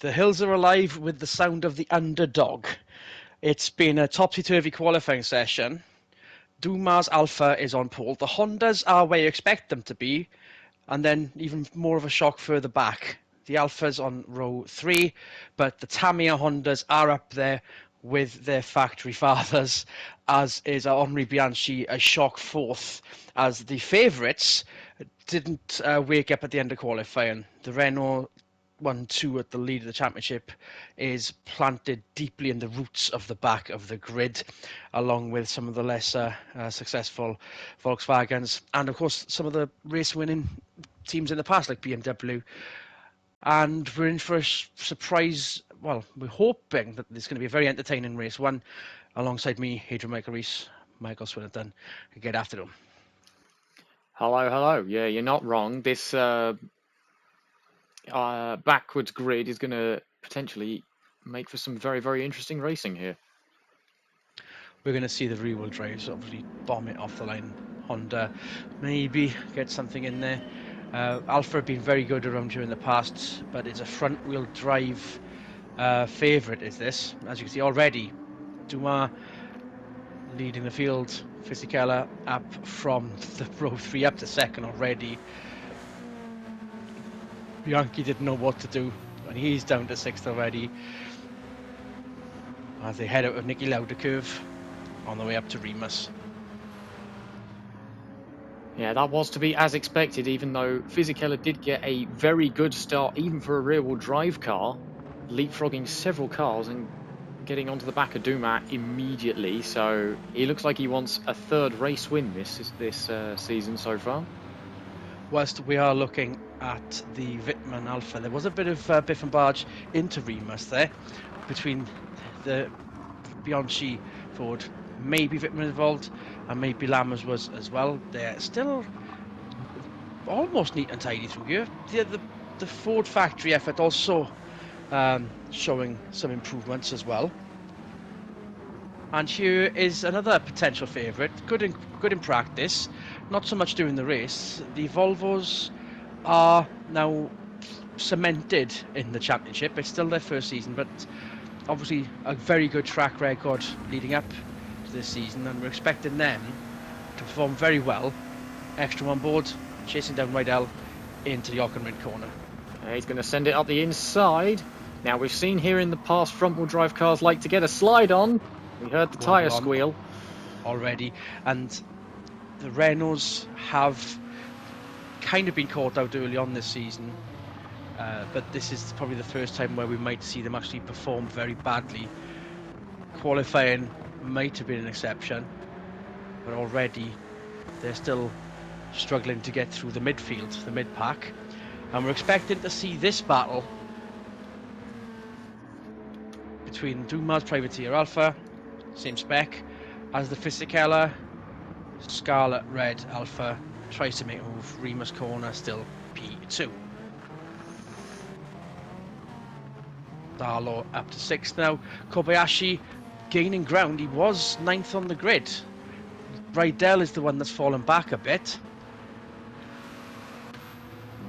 The hills are alive with the sound of the underdog. It's been a topsy-turvy qualifying session. Dumas Alpha is on pole. The Hondas are where you expect them to be, and then even more of a shock further back. The Alphas on row 3, but the Tamiya Hondas are up there with their factory fathers, as is Henri Bianchi a shock fourth, as the favourites didn't wake up at the end of qualifying. The Renault 1-2 at the lead of the championship is planted deeply in the roots of the back of the grid, along with some of the lesser successful Volkswagens, and of course some of the race-winning teams in the past, like BMW. And we're in for a surprise. Well, we're hoping that there's going to be a very entertaining race. One alongside me, Adrian Michael Rees, Michael Swinnerton, and get after them. Hello, hello. Yeah, you're not wrong. This backwards grid is going to potentially make for some very, very interesting racing here. We're going to see the rear-wheel drives obviously bomb it off the line. Honda maybe get something in there. Alfa have been very good around here in the past, but it's a front-wheel drive favourite, is this. As you can see already, Dumas leading the field. Fisichella up from the row 3 up to second already. Bianchi didn't know what to do, and he's down to 6th already. As they head out of Niki Lauda curve on the way up to Remus. Yeah, that was to be as expected, even though Fisichella did get a very good start, even for a rear-wheel drive car, leapfrogging several cars and getting onto the back of Dumas immediately. So he looks like he wants a third race win this season so far. Whilst we are looking at the Wittmann Alpha, there was a bit of biff and barge into Remus there between the Bianchi Ford. Maybe Wittmann involved, and maybe Lammers was as well. They're still almost neat and tidy through here. The Ford factory effort also showing some improvements as well. And here is another potential favourite, good in practice, not so much during the race. The Volvos are now cemented in the championship. It's still their first season, but obviously a very good track record leading up to this season, and we're expecting them to perform very well. Extra on board, chasing down Rydell into the Hockenried corner. He's going to send it up the inside. Now, we've seen here in the past front-wheel drive cars like to get a slide on. We heard the tyre squeal already, and the Renaults have kind of been caught out early on this season, but this is probably the first time where we might see them actually perform very badly. Qualifying might have been an exception, but already they're still struggling to get through the midfield, the mid-pack, and we're expecting to see this battle between Dumas Privateer Alpha, same spec as the Fisichella Scarlet Red Alpha, tries to make a move. Remus corner still P2. Darlow up to 6th now. Kobayashi gaining ground. He was 9th on the grid. Rydell is the one that's fallen back a bit.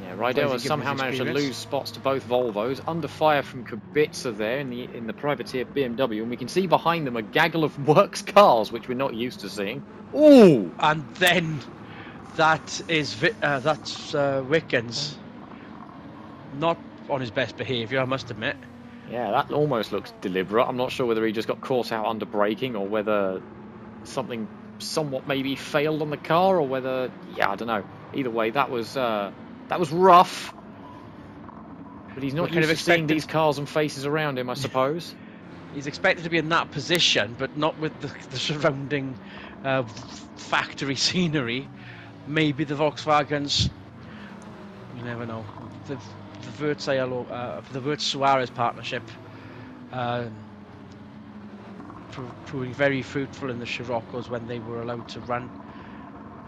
Yeah, Rydell has somehow managed to lose spots to both Volvos. Under fire from Kubica there in the privateer BMW, and we can see behind them a gaggle of works cars, which we're not used to seeing. Ooh! And then that's Wickens. Not on his best behaviour, I must admit. Yeah, that almost looks deliberate. I'm not sure whether he just got caught out under braking or whether something somewhat maybe failed on the car, or whether, yeah, I don't know. Either way, that was rough. But he's not used to seeing these cars and faces around him, I suppose. He's expected to be in that position, but not with the surrounding factory scenery. Maybe the Volkswagens. You never know. The Wirtz-Suarez partnership proving very fruitful in the Scirocco's when they were allowed to run.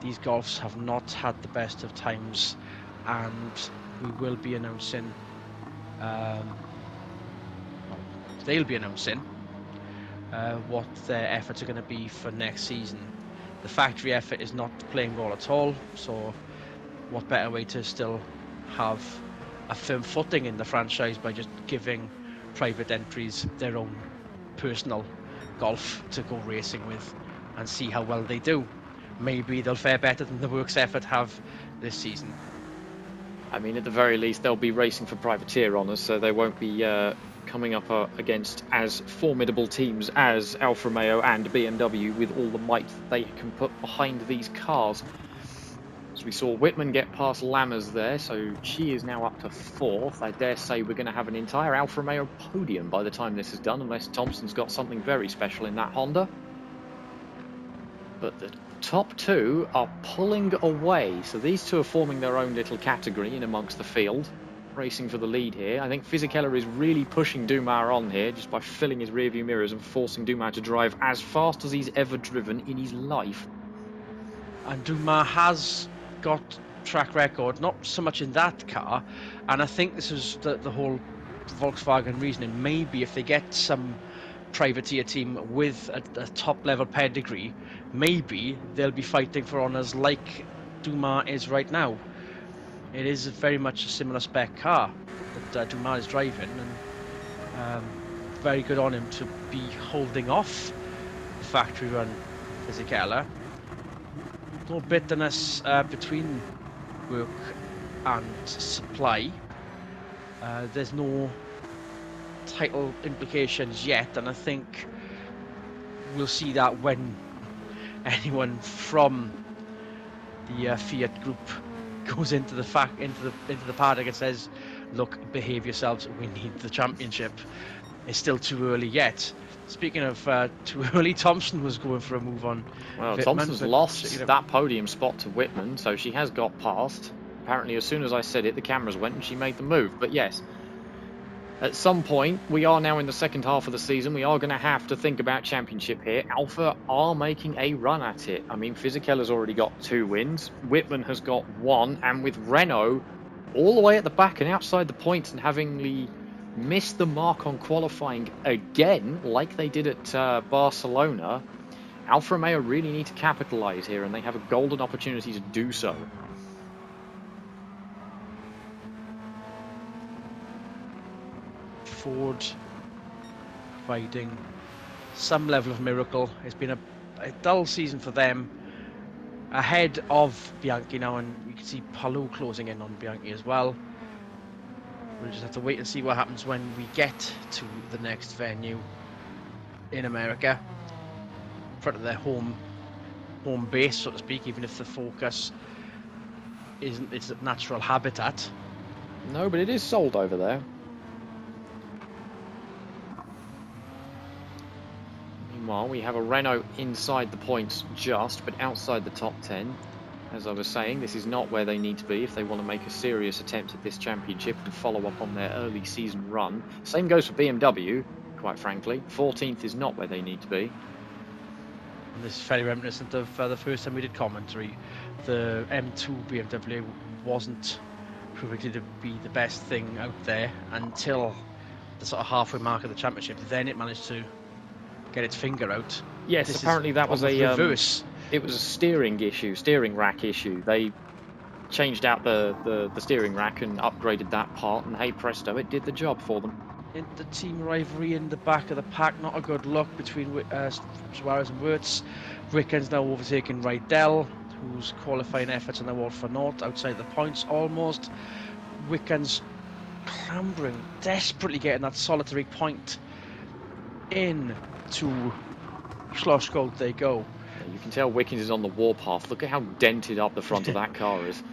These Golfs have not had the best of times, and we will be announcing. They'll be announcing what their efforts are going to be for next season. The factory effort is not playing ball at all, so what better way to still have a firm footing in the franchise by just giving private entries their own personal golf to go racing with and see how well they do. Maybe they'll fare better than the Works effort have this season. I mean, at the very least, they'll be racing for privateer honours, so they won't be coming up against as formidable teams as Alfa Romeo and BMW with all the might that they can put behind these cars. So we saw Whitman get past Lammers there, so she is now up to 4th. I dare say we're going to have an entire Alfa Romeo podium by the time this is done, unless Thompson's got something very special in that Honda. But the top 2 are pulling away, so these 2 are forming their own little category in amongst the field, racing for the lead here. I think Fisichella is really pushing Dumas on here just by filling his rearview mirrors and forcing Dumas to drive as fast as he's ever driven in his life. And Dumas has got track record, not so much in that car, and I think this is the whole Volkswagen reasoning. Maybe if they get some privateer team with a top level pedigree, maybe they'll be fighting for honours like Dumas is right now. It is very much a similar spec car that Dumas is driving, and very good on him to be holding off the factory run Fisichella. No bitterness between work and supply. There's no title implications yet, and I think we'll see that when anyone from the Fiat group goes into the paddock and says, "Look, behave yourselves. We need the championship." It's still too early yet. Speaking of too early, Thompson was going for a move on. Well, Wittmann, Thompson's lost that podium spot to Whitman, so she has got past. Apparently, as soon as I said it, the cameras went and she made the move. But yes, at some point, we are now in the second half of the season. We are going to have to think about championship here. Alfa are making a run at it. I mean, Fisichella's already got 2 wins. Whitman has got 1. And with Renault all the way at the back and outside the points and having missed the mark on qualifying again, like they did at Barcelona, Alfa Romeo really need to capitalise here, and they have a golden opportunity to do so. Ford providing some level of miracle. It's been a dull season for them, ahead of Bianchi now, and you can see Palou closing in on Bianchi as well. We'll just have to wait and see what happens when we get to the next venue in America, in front of their home base, so to speak, even if the focus isn't its natural habitat. No, but it is sold over there. Meanwhile, we have a Renault inside the points just, but outside the top 10. As I was saying, this is not where they need to be if they want to make a serious attempt at this championship and follow up on their early season run. Same goes for BMW, quite frankly. 14th is not where they need to be. And this is very reminiscent of the first time we did commentary. The M2 BMW wasn't proving to be the best thing out there until the sort of halfway mark of the championship. Then it managed to get its finger out. Yes, apparently that was a reverse. It was a steering rack issue. They changed out the steering rack and upgraded that part, and hey presto, it did the job for them. In the team rivalry in the back of the pack, not a good look between Suarez and Wirtz. Ricken's now overtaken Rydell, whose qualifying efforts are now all for naught, outside the points almost. Ricken's clambering, desperately getting that solitary point into Schlossgold they go. You can tell Wickens is on the warpath. Look at how dented up the front of that car is.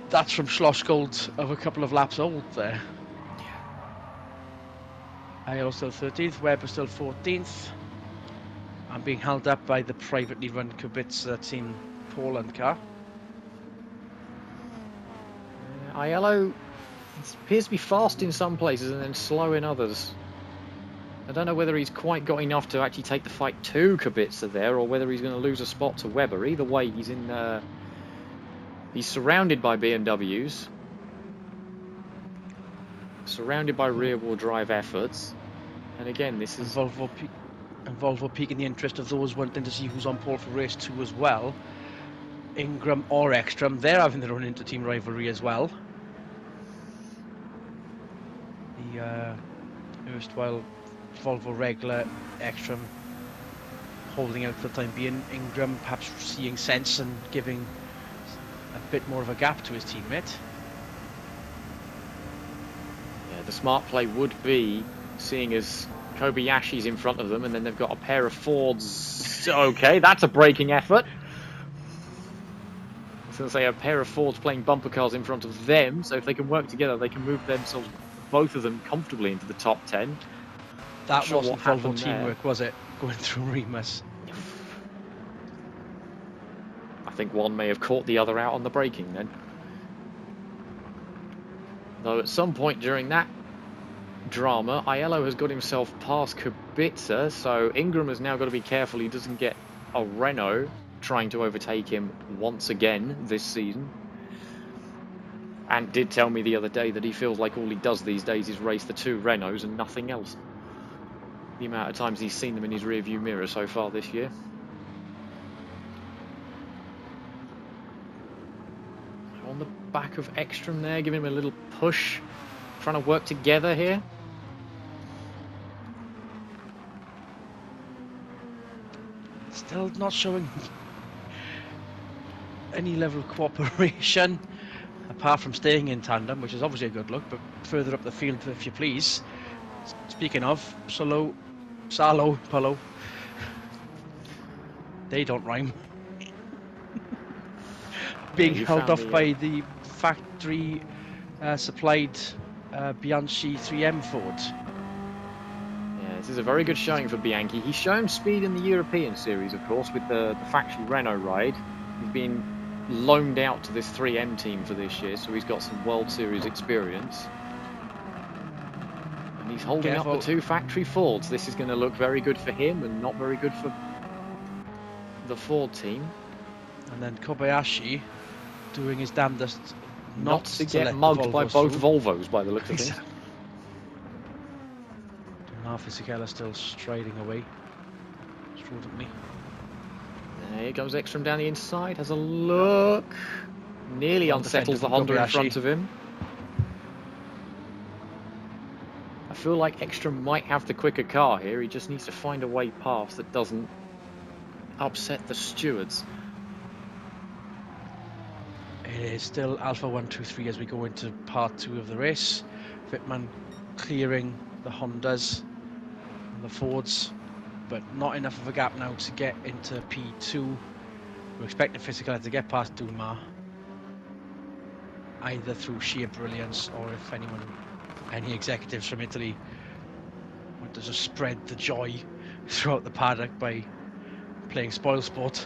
That's from Schlossgold of a couple of laps old there. Ayala still 13th, Webber still 14th. And being held up by the privately run Kubica Team Poland car. Ayala appears to be fast in some places and then slow in others. I don't know whether he's quite got enough to actually take the fight to Kubica there, or whether he's going to lose a spot to Webber. Either way, he's surrounded by BMWs, surrounded by rear-wheel drive efforts, and again, this is Volvo piquing the interest of those wanting to see who's on pole for race 2 as well. Ingram or Ekstrom, they're having their own inter-team rivalry as well. The erstwhile Volvo regular Ekstrom holding out for the time being. Ingram perhaps seeing sense and giving a bit more of a gap to his teammate. Yeah, the smart play would be seeing as Kobayashi's in front of them, and then they've got a pair of Fords. Okay, that's a braking effort. I was going to say a pair of Fords playing bumper cars in front of them, so if they can work together, they can move themselves, both of them, comfortably into the top 10. That sure wasn't what Volvo happened there. teamwork, was it? Going through Remus. I think one may have caught the other out on the braking then. Though at some point during that drama, Aiello has got himself past Kubica, so Ingram has now got to be careful he doesn't get a Renault trying to overtake him once again this season. Ant did tell me the other day that he feels like all he does these days is race the two Renaults and nothing else. The amount of times he's seen them in his rearview mirror so far this year. On the back of Ekstrom there, giving him a little push, trying to work together here. Still not showing any level of cooperation, apart from staying in tandem, which is obviously a good look, but further up the field, if you please. Speaking of, Salo, Polo, they don't rhyme. Being held off by the factory supplied Bianchi 3M Ford. Yeah, this is a very good showing for Bianchi. He's shown speed in the European series, of course, with the factory Renault ride. He's been loaned out to this 3M team for this year, so he's got some World Series experience. And he's holding up the two factory Fords. This is going to look very good for him and not very good for the Ford team. And then Kobayashi doing his damnedest not to get mugged by both Volvos by the look of things. Fisichella still striding away prudently. Here goes Ekstrom down the inside, has a look. Nearly unsettles the Honda in front of him. I feel like Ekstrom might have the quicker car here. He just needs to find a way past that doesn't upset the stewards. It is still Alpha 1, 2, 3 as we go into part 2 of the race. Wittmann clearing the Hondas and the Fords, but not enough of a gap now to get into P2. We're expecting Fisichella to get past Dumas, either through sheer brilliance or if any executives from Italy want to just spread the joy throughout the paddock by playing spoilsport.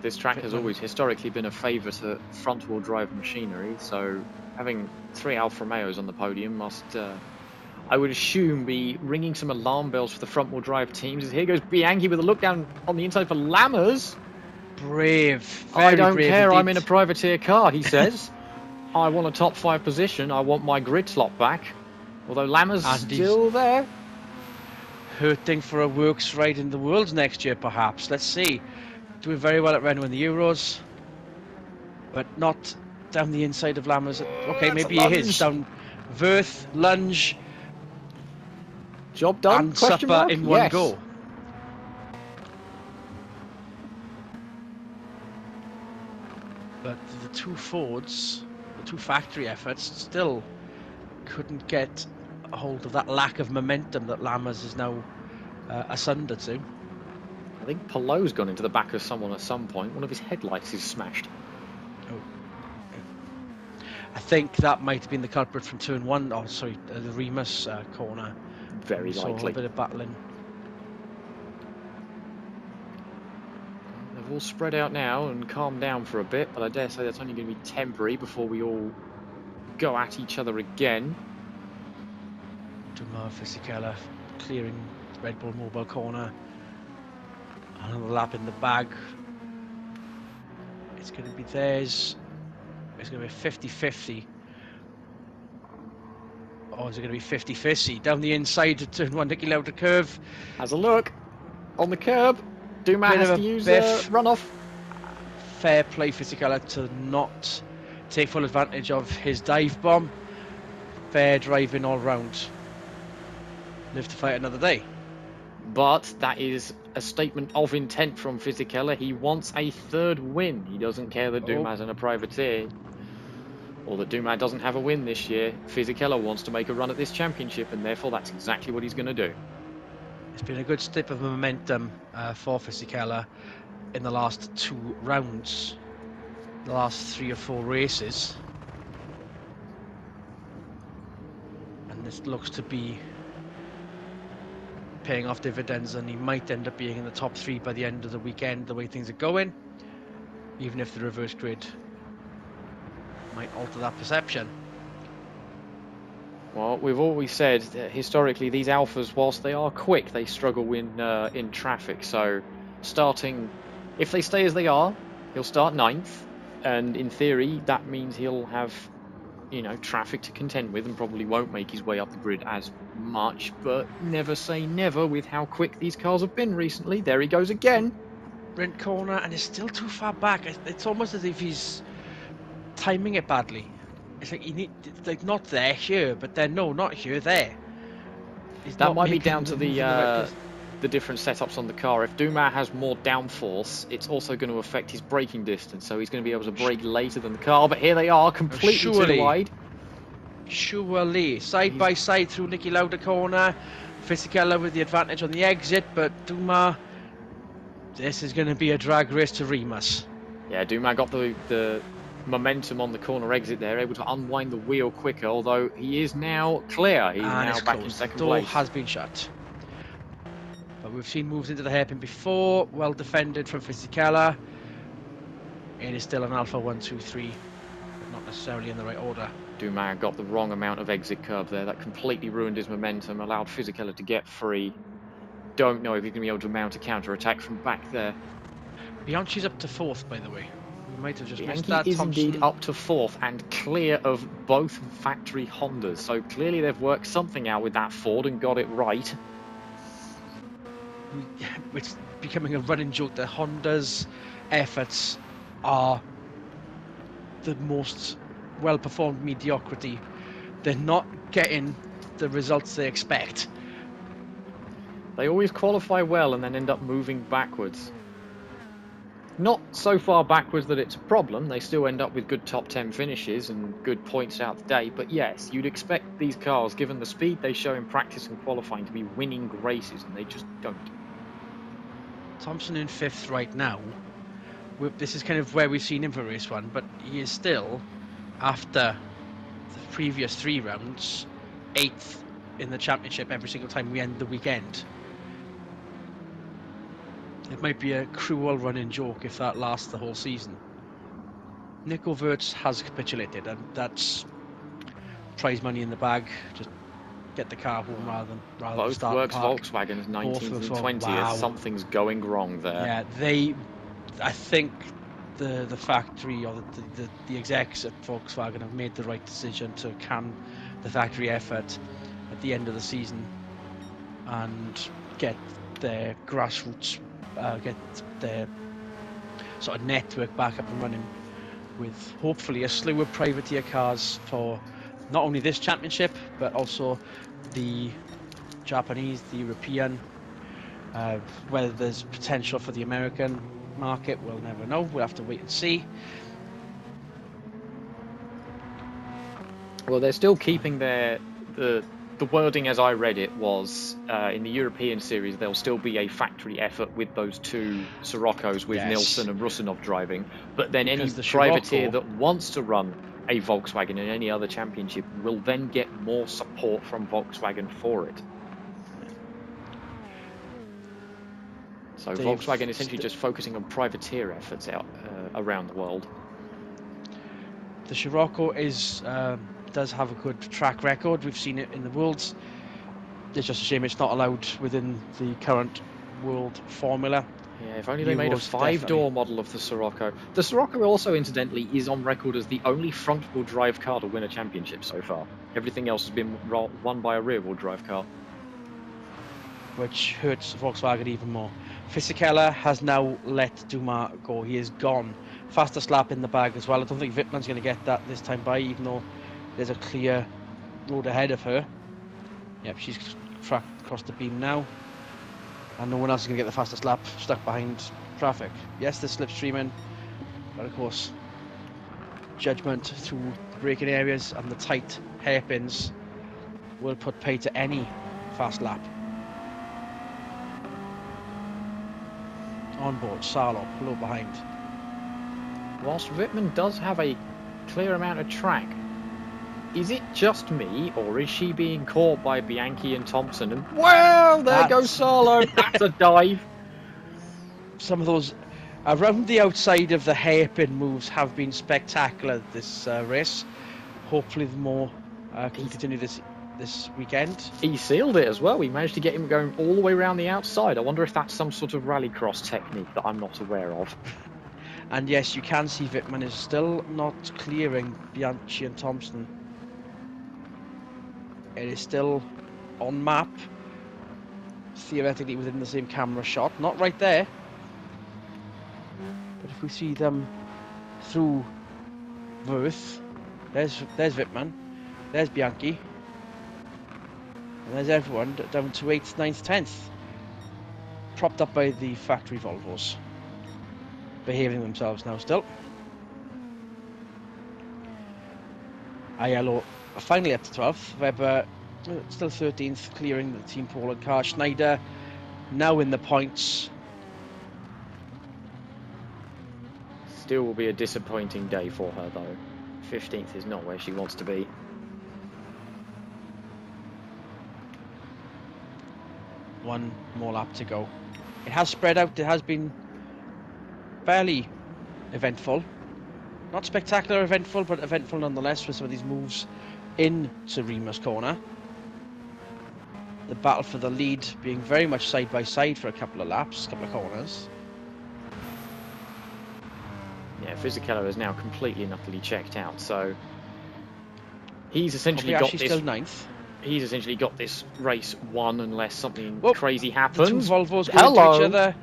This track has always historically been a favour to front-wheel drive machinery, so having 3 Alfa Romeos on the podium must, I would assume, be ringing some alarm bells for the front-wheel drive teams. As here goes Bianchi with a look down on the inside for Lammers. Brave. I don't care, indeed. I'm in a privateer car, he says. I want a top 5 position. I want my grid slot back. Although Lammers still there. Hurting for a works ride in the world next year, perhaps. Let's see. Doing very well at Renault in the Euros, but not down the inside of Lammers. Okay, maybe he is. Down Verth, lunge. Job done. And Supper in one go. But the two Fords, the two factory efforts, still couldn't get a hold of that lack of momentum that Lammers is now asunder to. I think Pallou's gone into the back of someone at some point. One of his headlights is smashed. Oh. I think that might have been the culprit from turn 1. Oh, sorry, the Remus corner. Very likely. Saw a bit of battling. They've all spread out now and calmed down for a bit, but I dare say that's only going to be temporary before we all go at each other again. Dumas Fisichella clearing Red Bull Mobile corner. Another lap in the bag. It's going to be theirs. It's going to be 50-50. Or is it going to be 50-50? Down the inside of turn 1, Nicky Lauda curve. Has a look. On the curb. Dumas has to use runoff. Fair play Fisichella to not take full advantage of his dive bomb. Fair driving all round. Live to fight another day. But that is a statement of intent from Fisichella. He wants a third win. He doesn't care that Dumas in a privateer, or that Dumas doesn't have a win this year. Fisichella wants to make a run at this championship, and therefore that's exactly what he's going to do. It's been a good step of momentum for Fisichella in the last 2 rounds, the last 3 or 4 races. And this looks to be paying off dividends, and he might end up being in the top 3 by the end of the weekend, the way things are going, even if the reverse grid might alter that perception. Well, we've always said that historically these Alphas, whilst they are quick, they struggle in traffic. So starting, if they stay as they are, he'll start 9th, and in theory that means he'll have, you know, traffic to contend with and probably won't make his way up the grid as much. But never say never with how quick these cars have been recently. There he goes again. Rent corner, and it's still too far back. It's almost as if he's timing it badly. It's like it's like not there, here, but then no, not here, there. That might be down to the different setups on the car. If Dumas has more downforce, it's also going to affect his braking distance, so he's going to be able to brake later than the car. But here they are, completely to the wide. Surely, side by side through Niki Lauda corner. Fisichella with the advantage on the exit, but Dumas, this is going to be a drag race to Remus. Yeah, Dumas got the momentum on the corner exit there, able to unwind the wheel quicker, although he is now clear. He's now back in second place. The door has been shut. But we've seen moves into the hairpin before, well defended from Fisichella. It is still an Alpha 1, 2, 3, but not necessarily in the right order. Dumas got the wrong amount of exit curve there. That completely ruined his momentum, allowed Fisichella to get free. Don't know if he's going to be able to mount a counter-attack from back there. Bianchi's up to 4th, by the way. We might have just missed Bianchi that. is indeed up to 4th and clear of both factory Hondas. So clearly they've worked something out with that Ford and got it right. It's becoming a running joke that Honda's efforts are the most well-performed mediocrity. They're not getting the results they expect. They always qualify well and then end up moving backwards. Not so far backwards that it's a problem. They still end up with good top 10 finishes and good points out the day. But yes, you'd expect these cars, given the speed they show in practice and qualifying, to be winning races, and they just don't. Thompson in 5th right now. This is kind of where we've seen him for race 1, but he is still, after the previous 3 rounds, 8th in the championship every single time we end the weekend. It might be a cruel running joke if that lasts the whole season. Nico Wirtz has capitulated, and that's prize money in the bag. Just get the car home rather than start Both the park. Volkswagens 19th and 20th. Wow. Something's going wrong there. Yeah, I think the factory or the execs at Volkswagen have made the right decision to can the factory effort at the end of the season and get their grassroots, get their sort of network back up and running with hopefully a slew of privateer cars for not only this championship but also the Japanese, the European, whether there's potential for the American market, we'll never know. We'll have to wait and see. Well, they're still keeping the wording as I read it was in the European series there'll still be a factory effort with those 2 Siroccos with Nilsson and Rusinov driving, but then any privateer that wants to run a Volkswagen in any other championship will then get more support from Volkswagen for it. So Volkswagen essentially just focusing on privateer efforts out around the world. The Scirocco does have a good track record. We've seen it in the Worlds. It's just a shame it's not allowed within the current World Formula. Yeah, if only they made a 5-door model of the Scirocco. The Scirocco also, incidentally, is on record as the only front-wheel drive car to win a championship so far. Everything else has been won by a rear-wheel drive car. Which hurts Volkswagen even more. Fisichella has now let Dumas go. He is gone fastest lap in the bag as well. I don't think Wittmann's going to get that this time by, even though there's a clear road ahead of her. Yep, she's tracked across the beam now. And no one else is going to get the fastest lap, stuck behind traffic. Yes, there's slipstreaming, but of course, judgment through the braking areas and the tight hairpins will put pay to any fast lap. On board, Sarlo, low behind. Whilst Wittmann does have a clear amount of track, is it just me, or is she being caught by Bianchi and Thompson? And well, there goes Sarlo. That's a dive. Some of those around the outside of the hairpin moves have been spectacular this race. Hopefully, the more can continue this weekend. He sealed it as well. We managed to get him going all the way around the outside. I wonder if that's some sort of rallycross technique that I'm not aware of. And yes, you can see Wittmann is still not clearing Bianchi and Thompson. It is still on map, theoretically within the same camera shot. Not right there. But if we see them through Wirth, there's Wittmann, there's Bianchi, and there's everyone down to 8th, 9th, 10th. Propped up by the factory Volvos. Behaving themselves now still. Aiello finally up to 12th. Webber still 13th, clearing the Team Poland car. Schneider now in the points. Still will be a disappointing day for her though. 15th is not where she wants to be. One more lap to go. It has spread out. It has been fairly eventful. Not spectacular eventful, but eventful nonetheless with some of these moves into Rima's corner. The battle for the lead being very much side by side for a couple of laps, a couple of corners. Yeah, Fisichella is now completely and utterly checked out, so he's essentially got this. Still 9th. He's essentially got this race won unless something Whoop, crazy happens. The two Volvos going to each other.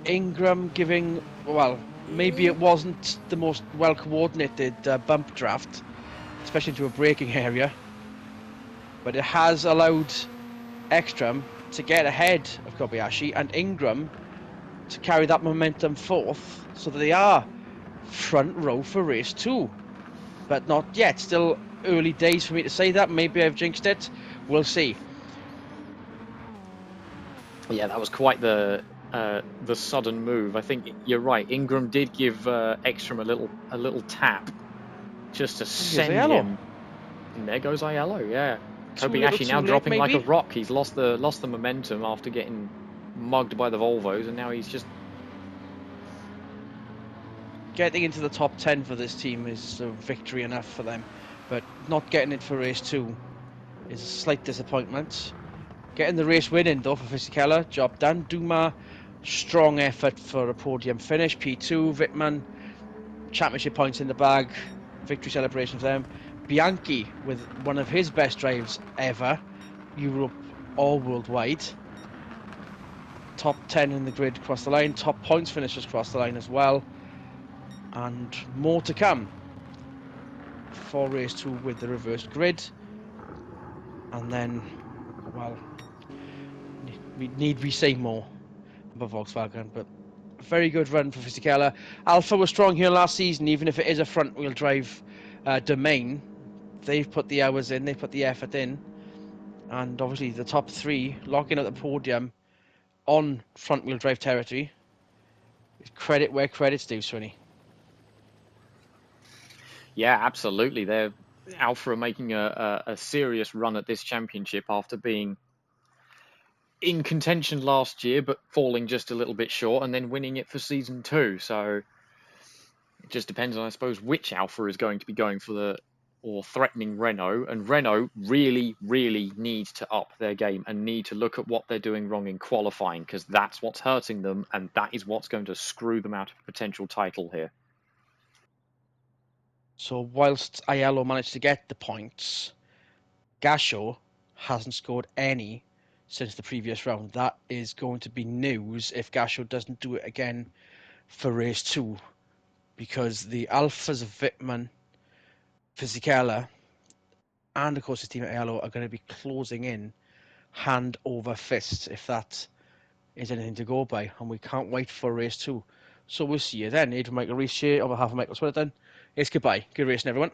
Ingram giving, well, maybe it wasn't the most well coordinated bump draft, especially into a braking area, but it has allowed Ekstrom to get ahead of Kobayashi and Ingram to carry that momentum forth, so that they are front row for race 2, but not yet. Still early days for me to say that. Maybe I've jinxed it. We'll see. Yeah, that was quite the sudden move. I think you're right. Ingram did give Ekstrom a little tap just to send him. And there goes Aiello. Yeah, Kobayashi now dropping like a rock. He's lost the momentum after getting mugged by the Volvos, and now he's just getting into the top 10 for this team is a victory enough for them, but not getting it for race 2 is a slight disappointment. Getting the race win in though for Fisichella, job done. Duma, strong effort for a podium finish. P2, Wittmann, championship points in the bag, victory celebration for them. Bianchi with one of his best drives ever, Europe or worldwide. Top 10 in the grid across the line, top points finishers across the line as well. And more to come for race 2 with the reversed grid. And then, well, need we say more about Volkswagen, but a very good run for Fisichella. Alpha was strong here last season, even if it is a front wheel drive domain. They've put the hours in, they've put the effort in, and obviously the top 3 locking at the podium on front wheel drive territory. Credit where credit's due, Swinny. Yeah, absolutely. They're Alpha are making a serious run at this championship after being in contention last year, but falling just a little bit short, and then winning it for season 2. So it just depends on, I suppose, which Alpha is going to be going for or threatening Renault. And Renault really, really needs to up their game and need to look at what they're doing wrong in qualifying, because that's what's hurting them, and that is what's going to screw them out of a potential title here. So whilst Aiello managed to get the points, Gasho hasn't scored any since the previous round. That is going to be news if Gasho doesn't do it again for race 2. because the Alphas of Wittmann, Fisichella, and of course the team at Aiello are going to be closing in hand over fist, if that is anything to go by, and we can't wait for race 2. So we'll see you then. Adrian Michael Reese here on behalf of Michael Swinnerton. It's goodbye. Good racing, everyone.